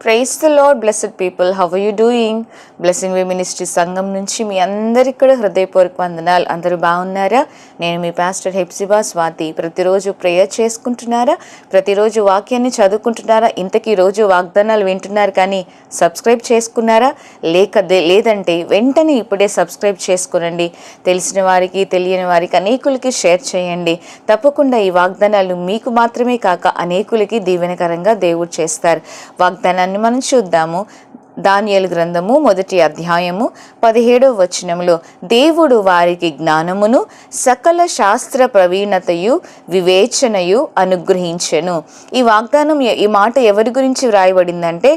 Praise the lord blessed people, how are you doing? Blessing way ministry సంఘం నుంచి మీ అందరికీ కూడా హృదయపూర్వక వందనాలు. అందరూ బాగున్నారా? నేను మీ పాస్టర్ హెప్సిబా స్వాతి. ప్రతిరోజు ప్రేయర్ చేసుకుంటున్నారా? ప్రతిరోజు వాక్యాన్ని చదువుకుంటున్నారా? ఇంతకీ రోజు వాగ్దానాలు వింటున్నారు కానీ సబ్స్క్రైబ్ చేసుకున్నారా? లేదంటే వెంటనే ఇప్పుడే సబ్స్క్రైబ్ చేసుకునండి. తెలిసిన వారికి తెలియని వారికి అనేకులకి షేర్ చేయండి. తప్పకుండా ఈ వాగ్దానాలు మీకు మాత్రమే కాక అనేకులకి దీవెనకరంగా దేవుడు చేస్తారు. వాగ్దానాన్ని మనం చూద్దాము. దానియేలు గ్రంథము 1వ అధ్యాయము 17వ వచనములో, దేవుడు వారికి జ్ఞానమును సకల శాస్త్ర ప్రవీణతయు వివేచనయు అనుగ్రహించెను. ఈ వాగ్దానం, ఈ మాట ఎవరి గురించి వ్రాయబడిందంటే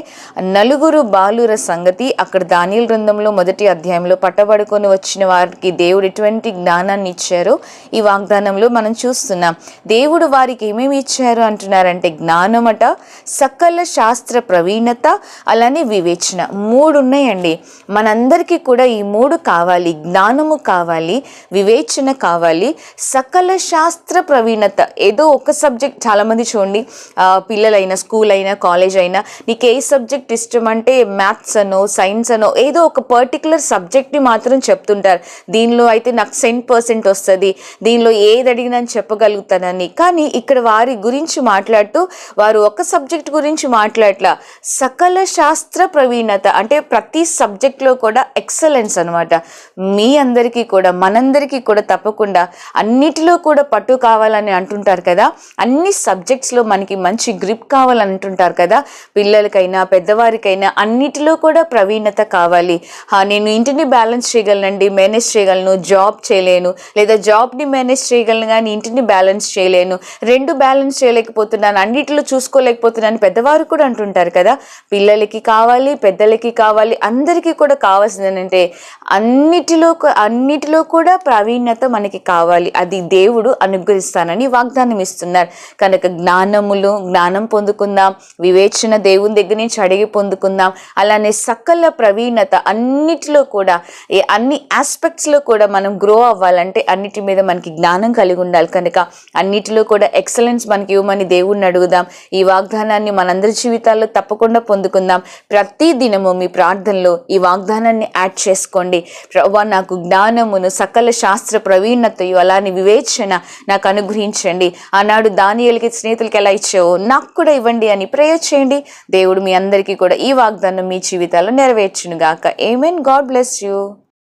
నలుగురు బాలుర సంగతి అక్కడ దానియేలు గ్రంథంలో 1వ అధ్యాయంలో పట్టబడుకొని వచ్చిన వారికి దేవుడు ఎటువంటి జ్ఞానాన్ని ఇచ్చారో ఈ వాగ్దానంలో మనం చూస్తున్నాం. దేవుడు వారికి ఏమేమి ఇచ్చారు అంటున్నారంటే జ్ఞానమట, సకల శాస్త్ర ప్రవీణత, అలానే వివేచన. 3 ఉన్నాయండి. మనందరికీ కూడా ఈ 3 కావాలి. జ్ఞానము కావాలి, వివేచన కావాలి, సకల శాస్త్ర ప్రవీణత. ఏదో ఒక సబ్జెక్ట్, చాలామంది చూడండి, పిల్లలైనా స్కూల్ అయినా కాలేజ్ అయినా నీకు ఏ సబ్జెక్ట్ ఇష్టం అంటే మ్యాథ్స్ అనో సైన్స్ అనో ఏదో ఒక పర్టికులర్ సబ్జెక్ట్ని మాత్రం చెప్తుంటారు. దీనిలో అయితే నాకు 100% వస్తుంది, దీనిలో ఏది అడిగినా చెప్పగలుగుతానని. కానీ ఇక్కడ వారి గురించి మాట్లాడుతూ వారు ఒక సబ్జెక్ట్ గురించి మాట్లాడట్లా, సకల శాస్త్ర ప్రవీణత అంటే ప్రతి సబ్జెక్ట్లో కూడా ఎక్సలెన్స్ అనమాట. మీ అందరికీ కూడా మనందరికీ కూడా తప్పకుండా అన్నిటిలో కూడా పట్టు కావాలని అంటుంటారు కదా, అన్ని సబ్జెక్ట్స్లో మనకి మంచి గ్రిప్ కావాలని అంటుంటారు కదా. పిల్లలకైనా పెద్దవారికైనా అన్నిటిలో కూడా ప్రవీణత కావాలి. నేను ఇంటిని బ్యాలెన్స్ చేయగలనండి, మేనేజ్ చేయగలను, జాబ్ చేయలేను, లేదా జాబ్ని మేనేజ్ చేయగలను కానీ ఇంటిని బ్యాలెన్స్ చేయలేను, 2 బ్యాలెన్స్ చేయలేకపోతున్నాను, అన్నిటిలో చూసుకోలేకపోతున్నాను పెద్దవారు కూడా అంటుంటారు కదా. పిల్లలకి కావాలి, పెద్దలకి కావాలి, అందరికీ కూడా కావాల్సింది ఏంటంటే అన్నిటిలో కూడా ప్రావీణ్యత మనకి కావాలి. అది దేవుడు అనుగ్రహిస్తానని వాగ్దానం ఇస్తున్నారు. కనుక జ్ఞానం పొందుకుందాం, వివేచన దేవుని దగ్గర నుంచి అడిగి పొందుకుందాం. అలానే సకల ప్రవీణత, అన్నిటిలో కూడా అన్ని ఆస్పెక్ట్స్లో కూడా మనం గ్రో అవ్వాలంటే అన్నిటి మీద మనకి జ్ఞానం కలిగి ఉండాలి. కనుక అన్నిటిలో కూడా ఎక్సలెన్స్ మనకి ఇవ్వమని దేవుణ్ణి అడుగుదాం. ఈ వాగ్దానాన్ని మనందరి జీవితాల్లో తప్పకుండా పొందుకుందాం. ప్రతి దినము మీ ప్రార్థనలో ఈ వాగ్దానాన్ని యాడ్ చేసుకోండి. ప్రభువా, నాకు జ్ఞానమును సకల శాస్త్ర ప్రవీణతయు అలానే వివేచన నాకు అనుగ్రహించండి. ఆనాడు దానియేలుకి స్నేహితులకి ఎలా ఇచ్చావో నాకు కూడా ఇవ్వండి అని ప్రేయర్ చేయండి. దేవుడు మీ అందరికీ కూడా ఈ వాగ్దానం మీ జీవితాల్లో నెరవేర్చును గాక. ఆమేన్. God bless you.